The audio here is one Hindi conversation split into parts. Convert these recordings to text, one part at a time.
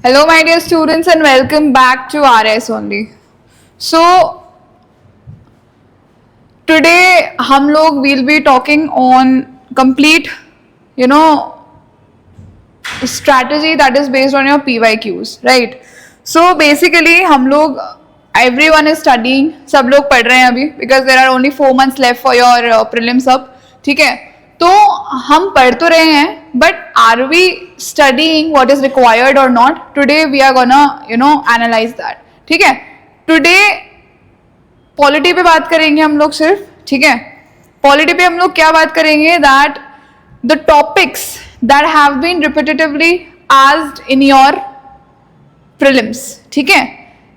Hello, my dear students, and welcome back to RS only. So, today हम लोग will be talking on complete, strategy that is based on your PYQs, right? So basically हम लोग everyone is studying, सब लोग पढ़ रहे हैं अभी because there are only 4 months left for your prelims up, ठीक है? तो हम पढ़ तो रहे हैं but are we studying what is required or not? Today we are gonna analyze that, ठीक है? Today पॉलिटी पे बात करेंगे हम लोग सिर्फ, ठीक है? पॉलिटी पे हम लोग क्या बात करेंगे that the topics that have been repetitively asked in your prelims, ठीक है?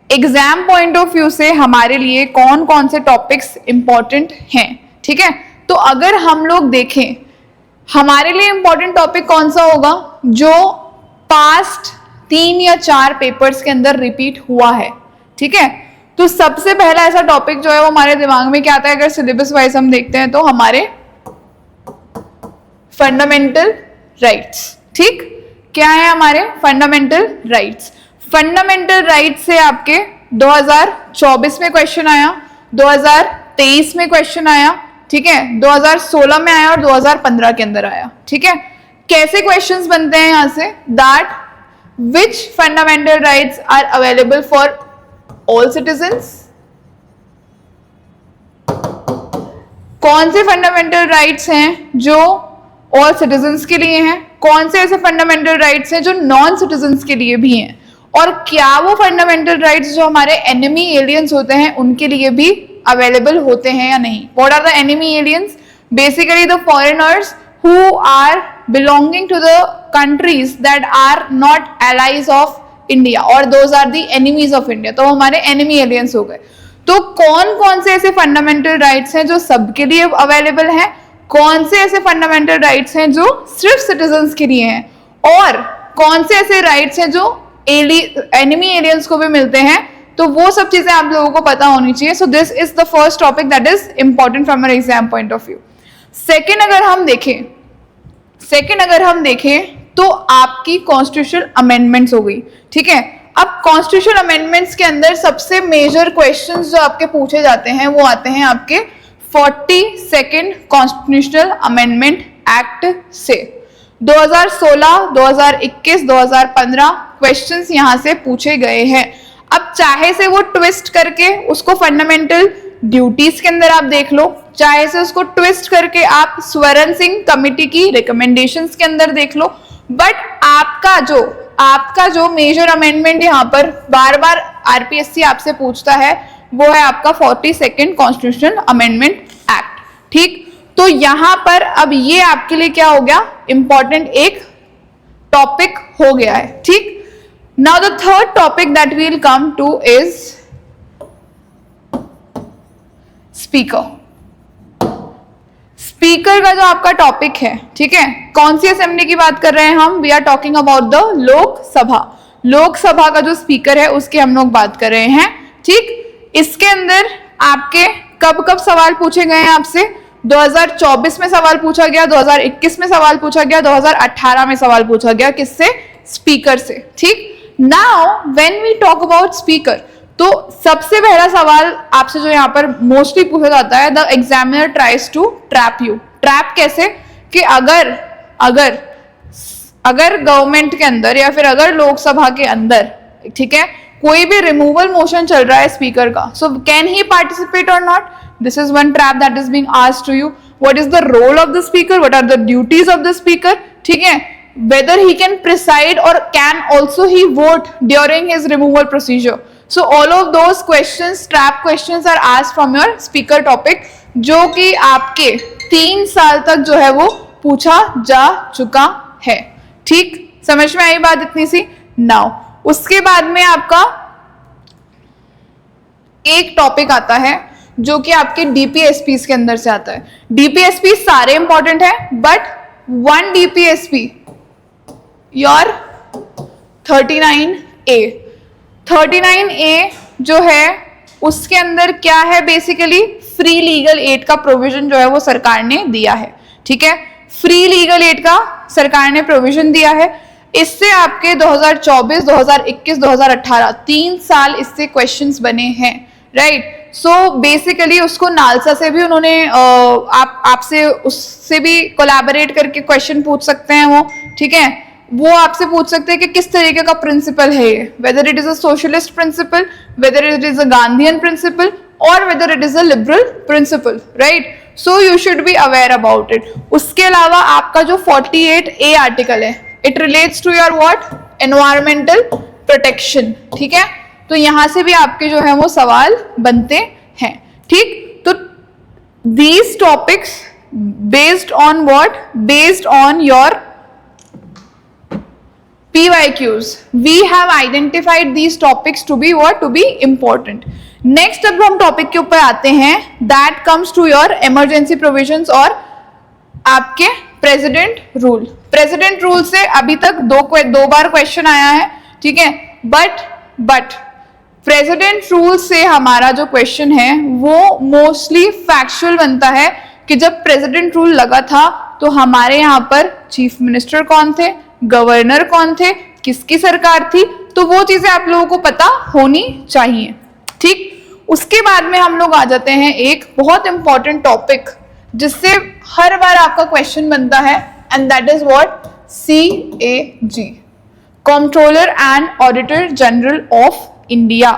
एग्जाम पॉइंट ऑफ व्यू से हमारे लिए कौन कौन से टॉपिक्स इंपॉर्टेंट हैं, ठीक है? तो अगर हम लोग देखें हमारे लिए इंपॉर्टेंट टॉपिक कौन सा होगा जो पास्ट 3 या 4 पेपर्स के अंदर रिपीट हुआ है, ठीक है? तो सबसे पहला ऐसा टॉपिक जो है वो हमारे दिमाग में क्या आता है अगर सिलेबस वाइज हम देखते हैं तो हमारे फंडामेंटल राइट्स, ठीक? क्या है हमारे फंडामेंटल राइट्स? फंडामेंटल राइट्स से आपके 2024 में क्वेश्चन आया, 2023 में क्वेश्चन आया, ठीक है? 2016 में आया और 2015 के अंदर आया, ठीक है? कैसे क्वेश्चंस बनते हैं यहां से that which fundamental rights are available for all citizens? कौन से फंडामेंटल राइट्स हैं जो ऑल सिटीजन्स के लिए हैं? कौन से ऐसे फंडामेंटल राइट्स हैं जो नॉन सिटीजन्स के लिए भी हैं? और क्या वो फंडामेंटल राइट्स जो हमारे एनिमी एलियंस होते हैं उनके लिए भी अवेलेबल होते हैं या नहीं? What are the enemy aliens? Basically the foreigners who are belonging to the countries that are not allies of India और those are the enemies of India, तो हमारे एनिमी एलियंस हो गए। तो कौन कौन से ऐसे फंडामेंटल राइट्स हैं जो सबके लिए अवेलेबल हैं? कौन से ऐसे फंडामेंटल राइट्स हैं जो सिर्फ सिटीजन्स के लिए हैं? और कौन से ऐसे राइट्स हैं जो एनिमी एलियंस को भी मिलते हैं? तो वो सब चीजें आप लोगों को पता होनी चाहिए। So this is the first topic that is important from our exam point of view. Second अगर हम देखें तो आपकी कॉन्स्टिट्यूशनल अमेंडमेंट्स हो गई, ठीक है? अब कॉन्स्टिट्यूशनल अमेंडमेंट्स के अंदर सबसे मेजर क्वेश्चंस जो आपके पूछे जाते हैं वो आते हैं आपके 42nd कॉन्स्टिट्यूशनल अमेंडमेंट एक्ट से। 2016, 2021, 2015 क्वेश्चंस यहां से पूछे गए हैं। अब चाहे से वो ट्विस्ट करके उसको फंडामेंटल ड्यूटीज के अंदर आप देख लो, चाहे से उसको ट्विस्ट करके आप स्वर्ण सिंह कमिटी की रिकमेंडेशंस के अंदर देख लो, बट आपका जो मेजर अमेंडमेंट यहाँ पर बार बार आरपीएससी आपसे पूछता है वो है आपका 42nd कॉन्स्टिट्यूशनल अमेंडमेंट एक्ट, ठीक? तो यहां पर अब ये आपके लिए क्या हो गया? इंपॉर्टेंट एक टॉपिक हो गया है, ठीक? Now the third topic that we will come to is speaker. Speaker का जो आपका टॉपिक है, ठीक है? कौन सी असेंबली की बात कर रहे हैं हम? We are talking about the Lok Sabha. Lok Sabha का जो स्पीकर है उसकी हम लोग बात कर रहे हैं, ठीक? इसके अंदर आपके कब कब सवाल पूछे गए हैं आपसे? 2024 में सवाल पूछा गया, 2021 में सवाल पूछा गया, 2018 में सवाल पूछा गया। किससे? स्पीकर से, ठीक? Now when we talk about speaker, तो सबसे पहला सवाल आपसे जो यहाँ पर मोस्टली पूछा जाता है, the examiner tries to trap you. Trap कैसे? कि अगर गवर्नमेंट के अंदर या फिर अगर लोकसभा के अंदर, ठीक है, कोई भी रिमूवल मोशन चल रहा है स्पीकर का, सो कैन ही पार्टिसिपेट और not? This is one trap that is being asked to you. What is the role of the speaker? What are the duties of the speaker? ठीक है? Whether he can preside or can also he vote during his removal procedure. So all of those questions, trap questions are asked from your speaker topic, जो कि आपके 3 साल तक जो है वो पूछा जा चुका है, ठीक? समझ में आई बात इतनी सी? नाउ उसके बाद में आपका एक टॉपिक आता है जो कि आपके डीपीएसपी के अंदर से आता है। डीपीएसपी सारे इंपॉर्टेंट है but one DPSP your 39A। 39A जो है उसके अंदर क्या है? बेसिकली फ्री लीगल एड का प्रोविजन जो है वो सरकार ने दिया है, ठीक है? फ्री लीगल एड का सरकार ने प्रोविजन दिया है। इससे आपके 2024, 2021, 2018 3 साल इससे क्वेश्चंस बने हैं, राइट। सो बेसिकली उसको नालसा से भी उन्होंने आपसे उससे भी कोलैबोरेट करके क्वेश्चन पूछ सकते हैं वो, ठीक है। वो आपसे पूछ सकते हैं कि किस तरीके का प्रिंसिपल है ये, whether it is a socialist principle, whether it is a Gandhian principle, और whether it is a liberal principle, right. So you should be aware about it. उसके अलावा आपका जो 48A आर्टिकल है, it relates to your what, environmental protection, ठीक है। तो यहां से भी आपके जो है वो सवाल बनते हैं, ठीक। तो these topics based on what, based on your PYQs, we have identified these topics to be what, to be important. Next अब हम टॉपिक के ऊपर आते हैं, that comes to your emergency provisions और आपके प्रेसिडेंट रूल। प्रेसिडेंट रूल से अभी तक दो बार क्वेश्चन आया है, ठीक है। बट प्रेसिडेंट रूल से हमारा जो क्वेश्चन है वो मोस्टली फैक्चुअल बनता है कि जब प्रेसिडेंट रूल लगा था तो हमारे यहाँ पर चीफ मिनिस्टर कौन थे, गवर्नर कौन थे, किसकी सरकार थी, तो वो चीजें आप लोगों को पता होनी चाहिए, ठीक। उसके बाद में हम लोग आ जाते हैं एक बहुत इंपॉर्टेंट टॉपिक जिससे हर बार आपका क्वेश्चन बनता है, and that is what, CAG, controller and auditor general of India.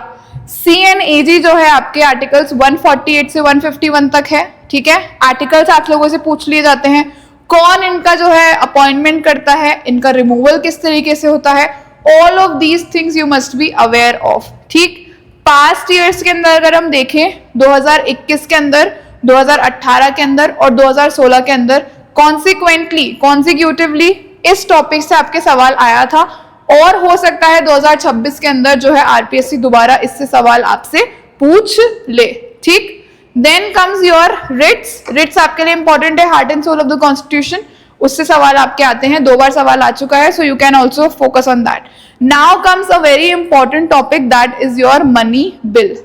CNAG जो है आपके आर्टिकल्स 148 से 151 तक है, ठीक है। आर्टिकल्स आप लोगों से पूछ लिए जाते हैं, कौन इनका जो है अपॉइंटमेंट करता है, इनका रिमूवल किस तरीके से होता है, all of these things you must be aware of, ठीक। पास्ट ईयर्स के अंदर अगर हम देखें, 2021 के अंदर, 2018 के अंदर और 2016 के अंदर कॉन्सिक्यूटिवली इस टॉपिक से आपके सवाल आया था, और हो सकता है 2026 के अंदर जो है RPSC दोबारा इससे सवाल आपसे पूछ ले, ठीक। देन कम्स योर रिट्स आपके लिए इंपॉर्टेंट है, heart and soul of the constitution, उससे सवाल आपके आते हैं, 2 बार सवाल आ चुका है, so you can also focus on that. Now comes a very important topic, that is your money bill.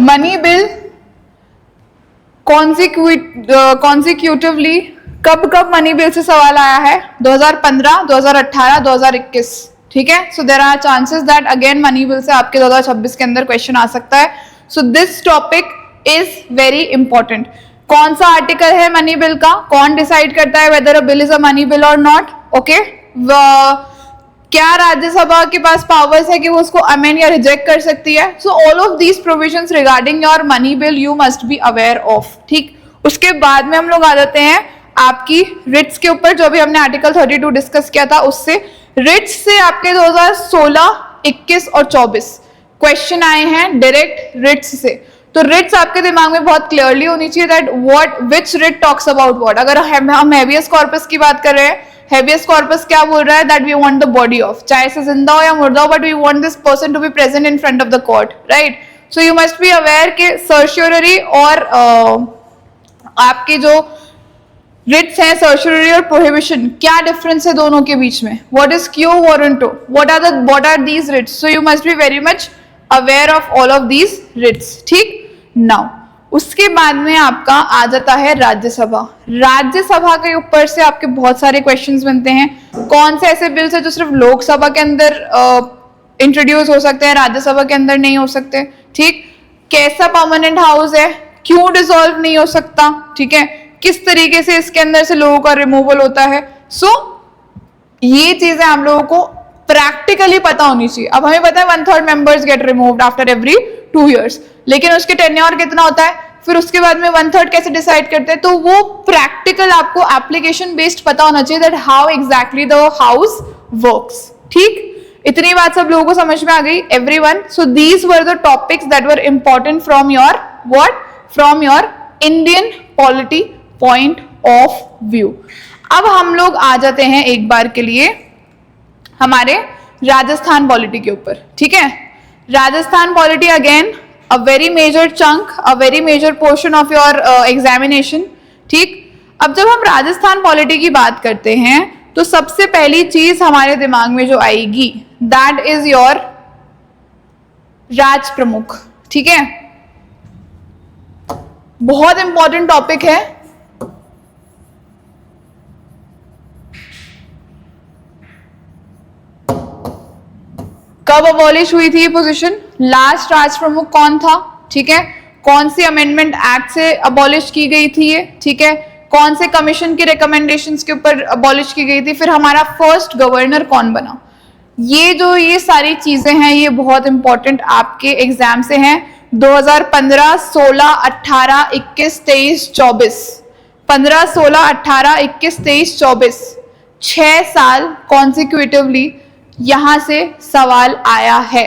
Money bill consecutively कब मनी बिल से सवाल आया है, 2015, 2018, 2021, ठीक है। So there are chances that again money bill से आपके 2026 के अंदर क्वेश्चन आ सकता है। So this topic is very important. कौन सा आर्टिकल है मनी बिल का, कौन डिसाइड करता है weather a bill is a money bill और नॉट, ओके। क्या राज्यसभा के पास पावर्स है कि वो उसको अमेंड या रिजेक्ट कर सकती है। So all of these provisions regarding your money bill you must be aware of, ठीक। उसके बाद में हम लोग आ जाते हैं आपकी रिट्स के ऊपर, जो भी हमने आर्टिकल 32 डिस्कस किया था उससे। रिट्स से आपके 2016, 21 और 24 क्वेश्चन आए हैं डायरेक्ट रिट्स से। तो रिट्स आपके दिमाग में बहुत क्लियरली होनी चाहिए that what, which writ talks about what. अगर हम हेबियस कॉर्पस की बात कर रहे हैं, हेबियस कॉर्पस क्या बोल रहा है, that we want the body of, चाहे से जिंदा हो या मुर्दा हो, but we want this person to be present in front of the court, right. So you must be aware के सर्शियरी और आपके जो रिट्स हैं, सर्शियरी और प्रोहिबिशन, क्या डिफरेंस है दोनों के बीच में, what is quo warranto, what are these writs. So you must be very much aware of all of these writs, ठीक। नाउ उसके बाद में आपका आ जाता है राज्यसभा। राज्यसभा के ऊपर से आपके बहुत सारे क्वेश्चंस बनते हैं। कौन से ऐसे बिल्स है जो सिर्फ लोकसभा के अंदर इंट्रोड्यूस हो सकते हैं, राज्यसभा के अंदर नहीं हो सकते, ठीक। कैसा परमानेंट हाउस है, क्यों डिसॉल्व नहीं हो सकता, ठीक है। किस तरीके से इसके अंदर से लोगों का रिमूवल होता है। सो ये चीजें हम लोगों को प्रैक्टिकली पता होनी चाहिए। अब हमें पता है 1/3 members get removed after every 2 years, लेकिन उसके टेन्योर कितना होता है, फिर उसके बाद में 1/3 कैसे डिसाइड करते हैं, तो वो प्रैक्टिकल आपको एप्लीकेशन बेस्ड पता होना चाहिए that how exactly the house works, ठीक। इतनी बात सब लोगों को समझ में आ गई, everyone. So these were the topics that were important from your what, from your Indian polity point of view. अब हम लोग आ जाते हैं एक बार के लिए हमारे राजस्थान पॉलिटी के ऊपर, ठीक है। Rajasthan polity again a very major chunk, a very major portion of your examination, ठीक। अब जब हम राजस्थान पॉलिटी की बात करते हैं तो सबसे पहली चीज हमारे दिमाग में जो आएगी दैट इज योर राज प्रमुख, ठीक है। बहुत इंपॉर्टेंट टॉपिक है कब अबॉलिश हुई थी ये पोजीशन, लास्ट राज प्रमुख कौन था, ठीक है, कौन सी अमेंडमेंट एक्ट से अबॉलिश की गई थी ये, ठीक है, कौन से कमीशन की रिकमेंडेशंस के ऊपर अबॉलिश की गई थी, फिर हमारा फर्स्ट गवर्नर कौन बना। ये सारी चीजें हैं, ये बहुत इंपॉर्टेंट आपके एग्जाम से हैं। 2015, 16, 18, 21, 23, 24, 15, 16, 18, 21, 23, 24, 6 साल कॉन्सिक्यूटिवली यहां से सवाल आया है।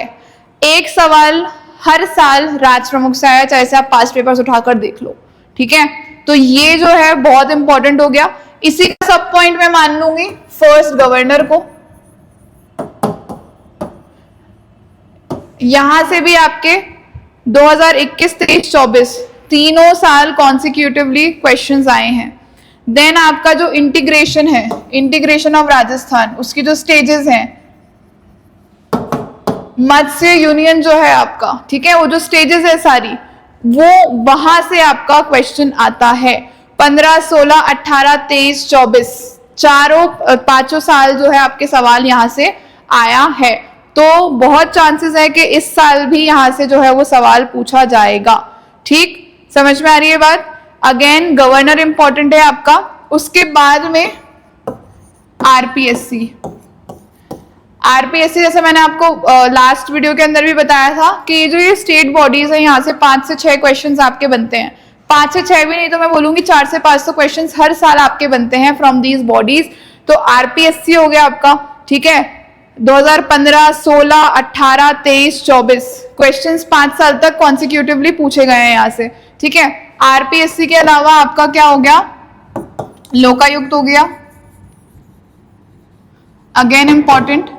एक सवाल हर साल राज प्रमुख से आया, चाहे से आप पास्ट पेपर्स उठाकर देख लो, ठीक है। तो ये जो है बहुत इंपॉर्टेंट हो गया। इसी का सब पॉइंट मैं मान लूंगी फर्स्ट गवर्नर को। यहां से भी आपके 2021, 23, 24 तीनों साल कॉन्सिक्यूटिवली क्वेश्चंस आए हैं। देन आपका जो इंटीग्रेशन है, इंटीग्रेशन ऑफ राजस्थान, उसकी जो स्टेजेस हैं, मत्स्य यूनियन जो है आपका, ठीक है, वो जो स्टेजेस है सारी, वो वहां से आपका क्वेश्चन आता है। 15, 16, 18, 23, 24 पांचों साल जो है आपके सवाल यहां से आया है। तो बहुत चांसेस है कि इस साल भी यहां से जो है वो सवाल पूछा जाएगा। ठीक, समझ में आ रही है बात। अगेन गवर्नर इंपॉर्टेंट है आपका। उसके बाद में आरपीएससी। आरपीएससी जैसे मैंने आपको लास्ट वीडियो के अंदर भी बताया था कि जो ये स्टेट बॉडीज है, यहाँ से 5 से 6 क्वेश्चंस आपके बनते हैं। 5 से 6 भी नहीं तो मैं बोलूंगी 4 से 5 तो क्वेश्चंस हर साल आपके बनते हैं फ्रॉम दीज बॉडीज। तो आरपीएससी हो गया आपका, ठीक है। 2015, 16, 18, 23, 24 क्वेश्चंस 5 साल तक कॉन्सिक्यूटिवली पूछे गए हैं यहाँ से, ठीक है। आरपीएससी के अलावा आपका क्या हो गया, लोकायुक्त हो गया, अगेन इंपॉर्टेंट,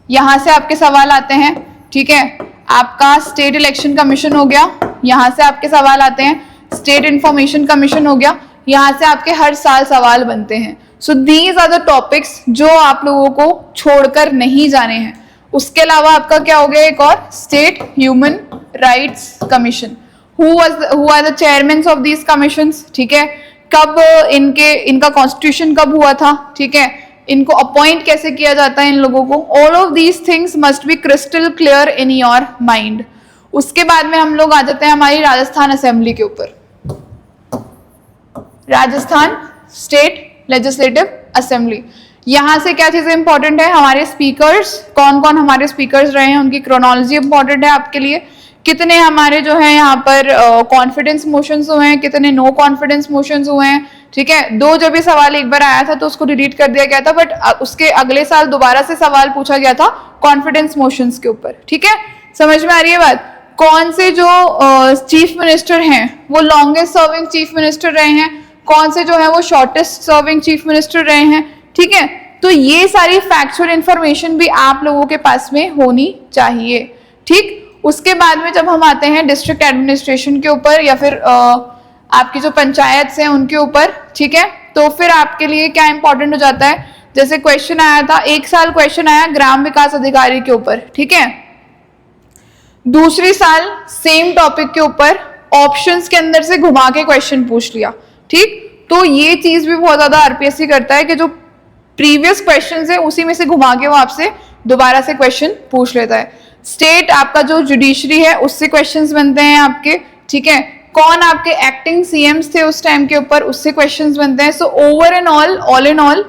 यहां से आपके सवाल आते हैं, ठीक है। आपका स्टेट इलेक्शन कमीशन हो गया, यहां से आपके सवाल आते हैं। स्टेट इंफॉर्मेशन कमीशन हो गया, यहां से आपके हर साल सवाल बनते हैं। So these are the topics जो आप लोगों को छोड़कर नहीं जाने हैं। उसके अलावा आपका क्या हो गया, एक और state human rights commission. Who are the chairman of these commissions, ठीक है। कब इनका कॉन्स्टिट्यूशन कब हुआ था, ठीक है। इनको अपॉइंट कैसे किया जाता है इन लोगों को। All of these things must be crystal clear in your mind. उसके बाद में हम लोग आ जाते हैं हमारी राजस्थान असेंबली के ऊपर। राजस्थान स्टेट लेजिस्लेटिव असेंबली, यहां से क्या चीजें इंपॉर्टेंट है, हमारे स्पीकर्स, कौन कौन हमारे स्पीकर्स रहे हैं, उनकी क्रोनोलॉजी इंपॉर्टेंट है आपके लिए। कितने हमारे जो है यहाँ पर कॉन्फिडेंस मोशंस हुए हैं, कितने नो कॉन्फिडेंस मोशंस हुए हैं, ठीक है। 2 जब ये सवाल एक बार आया था तो उसको डिलीट कर दिया गया था, बट उसके अगले साल दोबारा से सवाल पूछा गया था कॉन्फिडेंस मोशंस के ऊपर, ठीक है। समझ में आ रही है बात। कौन से जो चीफ मिनिस्टर हैं वो लॉन्गेस्ट सर्विंग चीफ मिनिस्टर रहे हैं, कौन से जो है वो शॉर्टेस्ट सर्विंग चीफ मिनिस्टर रहे हैं, ठीक है। तो ये सारी फैक्चुअल इंफॉर्मेशन भी आप लोगों के पास में होनी चाहिए, ठीक। उसके बाद में जब हम आते हैं डिस्ट्रिक्ट एडमिनिस्ट्रेशन के ऊपर या फिर आपकी जो पंचायत हैं उनके ऊपर, ठीक है, तो फिर आपके लिए क्या इंपॉर्टेंट हो जाता है। जैसे क्वेश्चन आया था, एक साल क्वेश्चन आया ग्राम विकास अधिकारी के ऊपर, ठीक है। दूसरी साल सेम टॉपिक के ऊपर ऑप्शंस के अंदर से घुमा के क्वेश्चन पूछ लिया, ठीक। तो ये चीज भी बहुत ज्यादा आरपीएससी करता है कि जो प्रीवियस क्वेश्चन है उसी में से घुमा के वो आपसे दोबारा से क्वेश्चन पूछ लेता है। स्टेट आपका जो जुडिशरी है उससे क्वेश्चंस बनते हैं आपके, ठीक है। कौन आपके एक्टिंग सीएम्स थे उस टाइम के ऊपर, उससे क्वेश्चंस बनते हैं। So over and all in all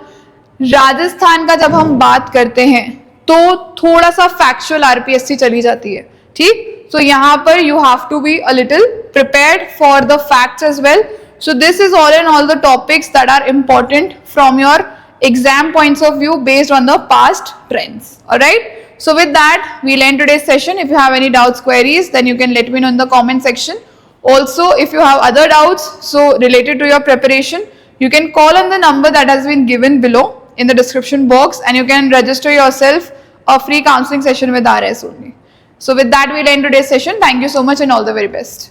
Rajasthan का जब हम बात करते हैं तो थोड़ा सा फैक्चुअल आरपीएससी चली जाती है, ठीक। सो यहाँ पर you have to be a little prepared for the facts as well. So this is all in all the topics that are important from your exam points of view based on the past trends. Alright. So with that, we'll end today's session. If you have any doubts, queries, then you can let me know in the comment section. Also, if you have other doubts, so related to your preparation, you can call on the number that has been given below in the description box and you can register yourself a free counseling session with RS only. So with that, we'll end today's session. Thank you so much and all the very best.